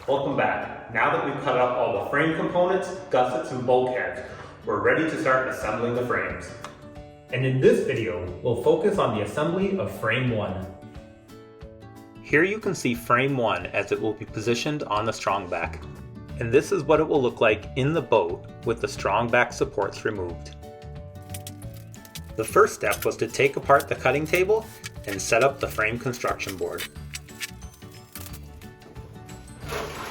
Welcome back. Now that we've cut up all the frame components, gussets, and bulkheads, we're ready to start assembling the frames. And in this video, we'll focus on the assembly of frame 1. Here you can see frame 1 as it will be positioned on the strongback. And this is what it will look like in the boat with the strongback supports removed. The first step was to take apart the cutting table and set up the frame construction board.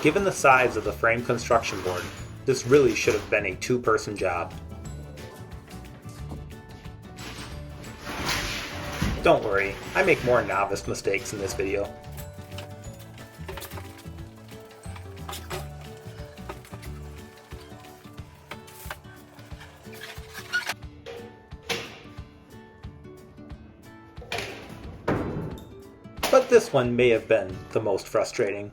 Given the size of the frame construction board, this really should have been a two-person job. Don't worry, I make more novice mistakes in this video. But this one may have been the most frustrating.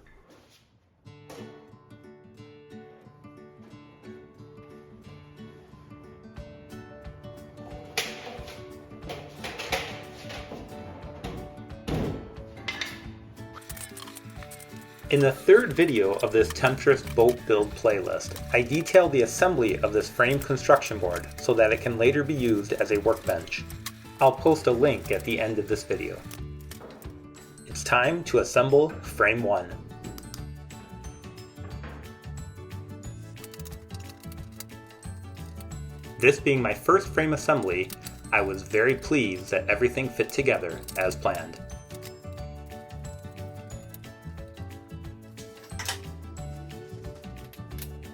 In the third video of this Temptress boat build playlist, I detail the assembly of this frame construction board so that it can later be used as a workbench. I'll post a link at the end of this video. It's time to assemble frame 1. This being my first frame assembly, I was very pleased that everything fit together as planned.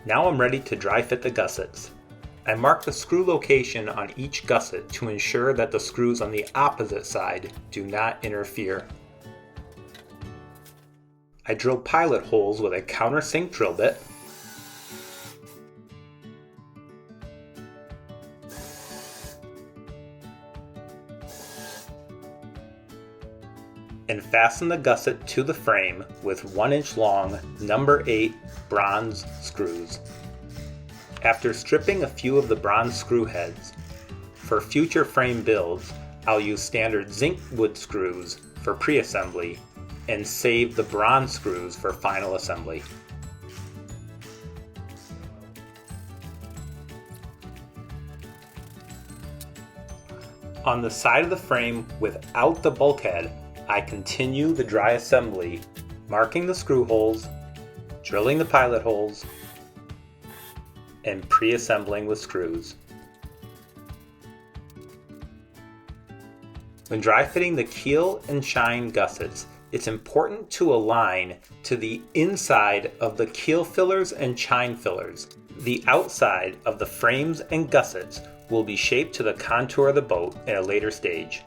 Now I'm ready to dry fit the gussets. I marked the screw location on each gusset to ensure that the screws on the opposite side do not interfere. I drilled pilot holes with a countersink drill bit. And fastened the gusset to the frame with 1-inch long number 8 bronze screws. After stripping a few of the bronze screw heads, for future frame builds, I'll use standard zinc wood screws for pre-assembly and save the bronze screws for final assembly. On the side of the frame without the bulkhead, I continue the dry assembly, marking the screw holes, drilling the pilot holes, and pre-assembling with screws. When dry fitting the keel and chine gussets, it's important to align to the inside of the keel fillers and chine fillers. The outside of the frames and gussets will be shaped to the contour of the boat at a later stage.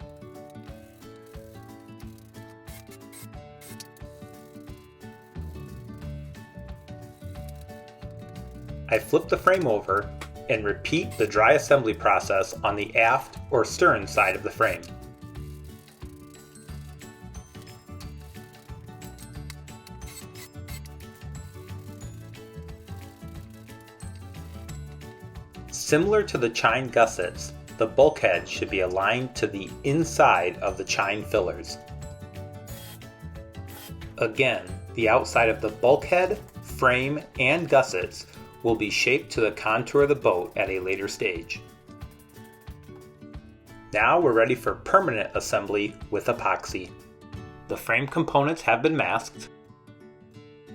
I flip the frame over and repeat the dry assembly process on the aft or stern side of the frame. Similar to the chine gussets, the bulkhead should be aligned to the inside of the chine fillers. Again, the outside of the bulkhead, frame, and gussets will be shaped to the contour of the boat at a later stage. Now we're ready for permanent assembly with epoxy. The frame components have been masked.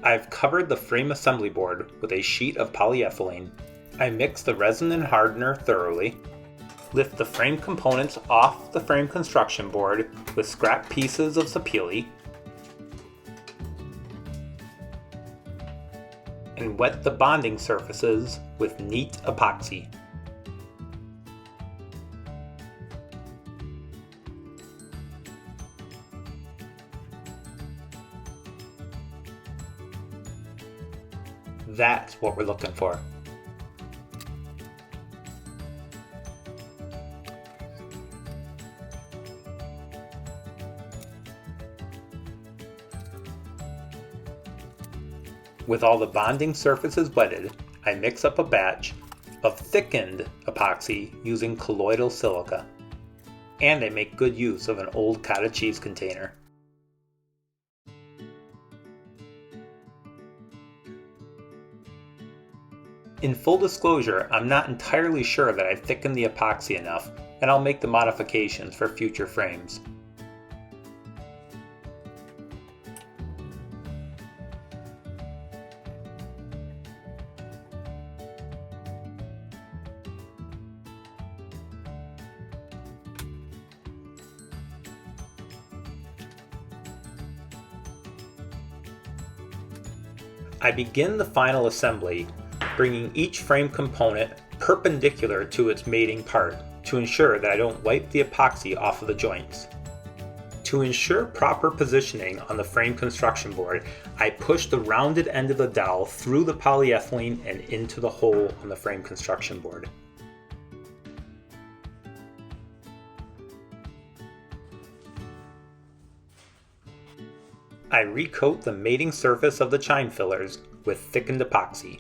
I've covered the frame assembly board with a sheet of polyethylene. I mix the resin and hardener thoroughly. Lift the frame components off the frame construction board with scrap pieces of sapele. And wet the bonding surfaces with neat epoxy. That's what we're looking for. With all the bonding surfaces wetted, I mix up a batch of thickened epoxy using colloidal silica. And I make good use of an old cottage cheese container. In full disclosure, I'm not entirely sure that I thickened the epoxy enough, and I'll make the modifications for future frames. I begin the final assembly, bringing each frame component perpendicular to its mating part to ensure that I don't wipe the epoxy off of the joints. To ensure proper positioning on the frame construction board, I push the rounded end of the dowel through the polyethylene and into the hole on the frame construction board. I recoat the mating surface of the chine fillers with thickened epoxy.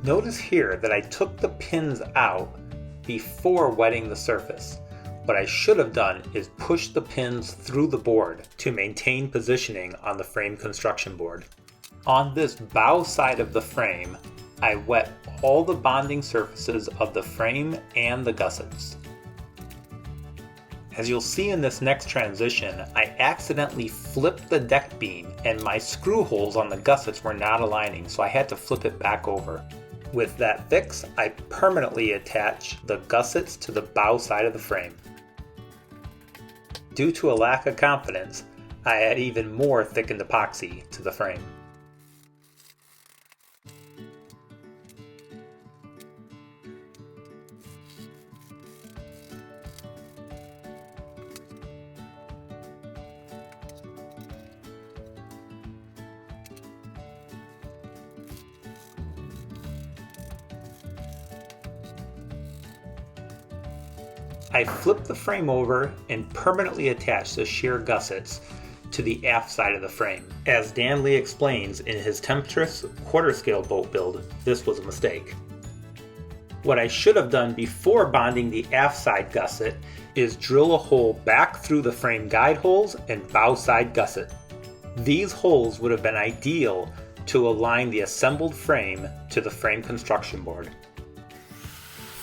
Notice here that I took the pins out before wetting the surface. What I should have done is push the pins through the board to maintain positioning on the frame construction board. On this bow side of the frame, I wet all the bonding surfaces of the frame and the gussets. As you'll see in this next transition, I accidentally flipped the deck beam and my screw holes on the gussets were not aligning, so I had to flip it back over. With that fix, I permanently attach the gussets to the bow side of the frame. Due to a lack of confidence, I add even more thickened epoxy to the frame. I flip the frame over and permanently attach the shear gussets to the aft side of the frame. As Dan Lee explains in his Temptress quarter scale boat build, this was a mistake. What I should have done before bonding the aft side gusset is drill a hole back through the frame guide holes and bow side gusset. These holes would have been ideal to align the assembled frame to the frame construction board.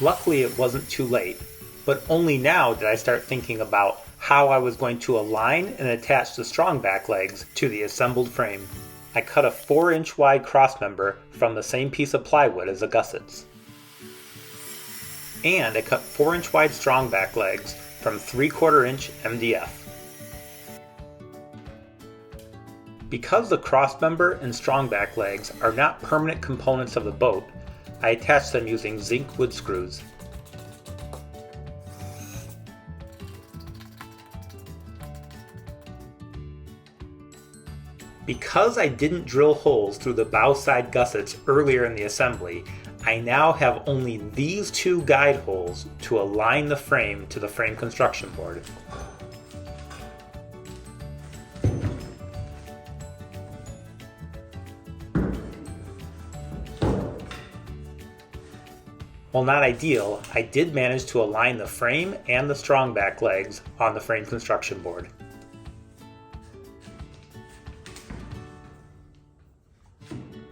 Luckily it wasn't too late, but only now did I start thinking about how I was going to align and attach the strong back legs to the assembled frame. I cut a 4-inch wide crossmember from the same piece of plywood as the gussets. And I cut 4-inch wide strong back legs from 3/4 inch MDF. Because the crossmember and strong back legs are not permanent components of the boat, I attach them using zinc wood screws. Because I didn't drill holes through the bow side gussets earlier in the assembly, I now have only these two guide holes to align the frame to the frame construction board. While not ideal, I did manage to align the frame and the strong back legs on the frame construction board.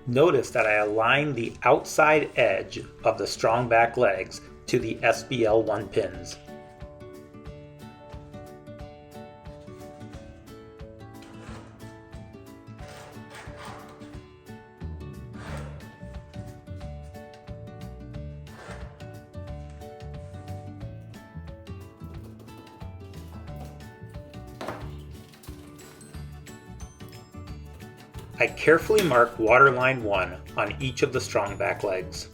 Notice that I aligned the outside edge of the strong back legs to the SBL1 pins. I carefully mark waterline 1 on each of the strong back legs.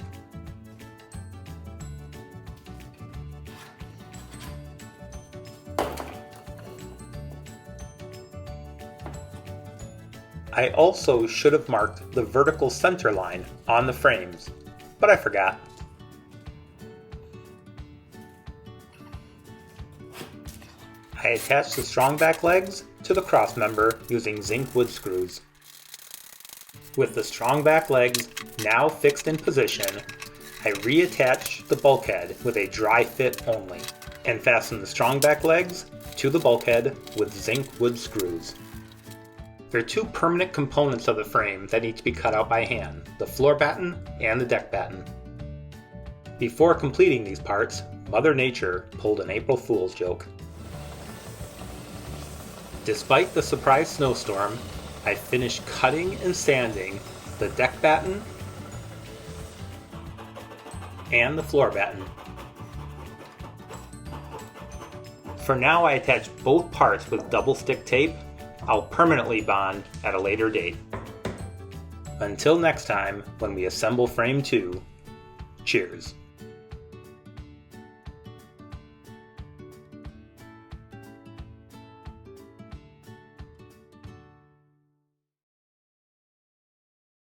I also should have marked the vertical center line on the frames, but I forgot. I attach the strong back legs to the crossmember using zinc wood screws. With the strong back legs now fixed in position, I reattach the bulkhead with a dry fit only, and fasten the strong back legs to the bulkhead with zinc wood screws. There are two permanent components of the frame that need to be cut out by hand, the floor batten and the deck batten. Before completing these parts, Mother Nature pulled an April Fool's joke. Despite the surprise snowstorm, I finished cutting and sanding the deck batten and the floor batten. For now, I attach both parts with double stick tape. I'll permanently bond at a later date. Until next time, when we assemble frame 2, cheers.